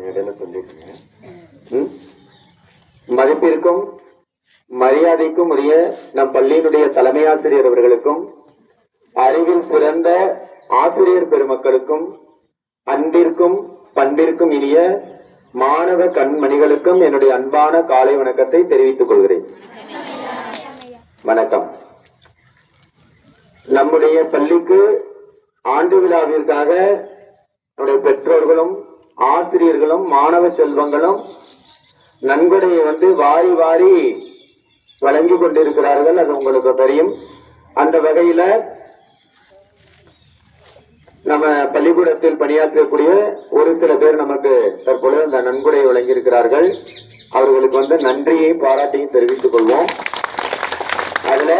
இடையில சொல்லிட்டு மதிப்பிற்கும் மரியாதைக்கும் உரிய நம் பள்ளியினுடைய தலைமை ஆசிரியர் அவர்களுக்கும் அறிவில் சிறந்த ஆசிரியர் பெருமக்களுக்கும் அன்பிற்கும் பண்பிற்கும் இனிய மாணவ கண்மணிகளுக்கும் என்னுடைய அன்பான காலை வணக்கத்தை தெரிவித்துக் கொள்கிறேன். வணக்கம். நம்முடைய பள்ளிக்கு ஆண்டு விழாவிற்காக நம்முடைய பெற்றோர்களும் ஆசிரியர்களும் மாணவ செல்வங்களும் நன்கொடையை வாரி வாரி வழங்கி கொண்டிருக்கிறார்கள். அது உங்களுக்கு தெரியும். அந்த வகையில நம்ம பள்ளிக்கூடத்தில் பணியாற்றக்கூடிய ஒரு சில பேர் நமக்கு தற்பொழுது அந்த நன்கொடையை வழங்கியிருக்கிறார்கள். அவர்களுக்கு நன்றியை பாராட்டியும் தெரிவித்துக் கொள்வோம். அதுல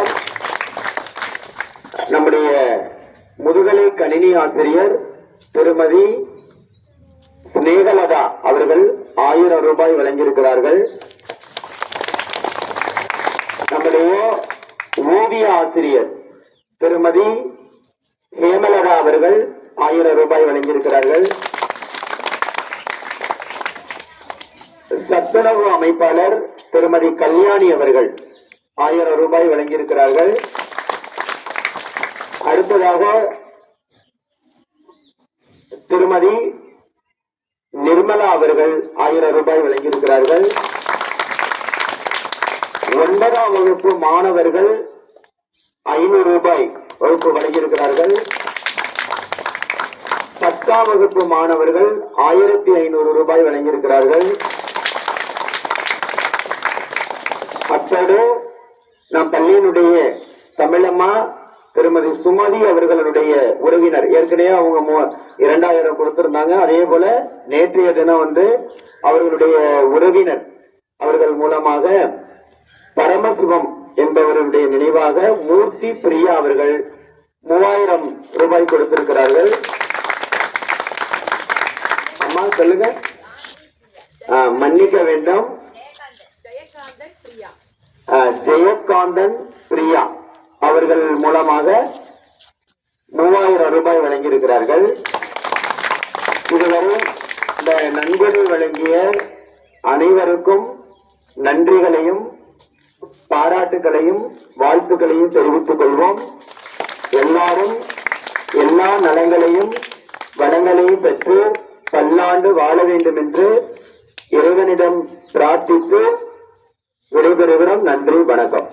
நம்முடைய முதுகலை கணினி ஆசிரியர் திருமதி ஸ்னேகலதா அவர்கள் 1000 ரூபாய் வழங்கியிருக்கிறார்கள். நம்முடைய ஓவிய ஆசிரியர் திருமதி ஹேமலதா அவர்கள் 1000 ரூபாய் வழங்கியிருக்கிறார்கள். சத்துணவு அமைப்பாளர் திருமதி கல்யாணி அவர்கள் 1000 ரூபாய் வழங்கியிருக்கிறார்கள். அடுத்ததாக திருமதி நிர்மலா அவர்கள் 1000 ரூபாய் வழங்கியிருக்கிறார்கள். 9ஆம் வகுப்பு மாணவர்கள் 500 ரூபாய் வகுப்பு வழங்கியிருக்கிறார்கள். 10ஆம் வகுப்பு மாணவர்கள் 1500 ரூபாய் வழங்கியிருக்கிறார்கள். அத்தோடு நம் பள்ளியினுடைய தமிழம்மா திருமதி சுமதி அவர்களுடைய உறவினர் ஏற்கனவே அவங்க 2000 கொடுத்திருந்தாங்க. அதே போல நேற்றைய தினம் அவர்களுடைய உறவினர் அவர்கள் மூலமாக பரமசிவம் என்பவருடைய நினைவாக மூர்த்தி பிரியா அவர்கள் 3000 ரூபாய் கொடுத்திருக்கிறார்கள். அம்மா சொல்லுங்க. மன்னிக்க வேண்டும். ஜெயகாந்தன் பிரியா அவர்கள் மூலமாக 3000 ரூபாய் வழங்கியிருக்கிறார்கள். இதுவரை இந்த நன்கொடை வழங்கிய அனைவருக்கும் நன்றிகளையும் பாராட்டுகளையும் வாழ்த்துக்களையும் தெரிவித்துக் கொள்வோம். எல்லாரும் எல்லா நலங்களையும் வளங்களையும் பெற்று பல்லாண்டு வாழ வேண்டும் என்று இறைவனிடம் பிரார்த்தித்து விடைபெறுகிறோம். நன்றி, வணக்கம்.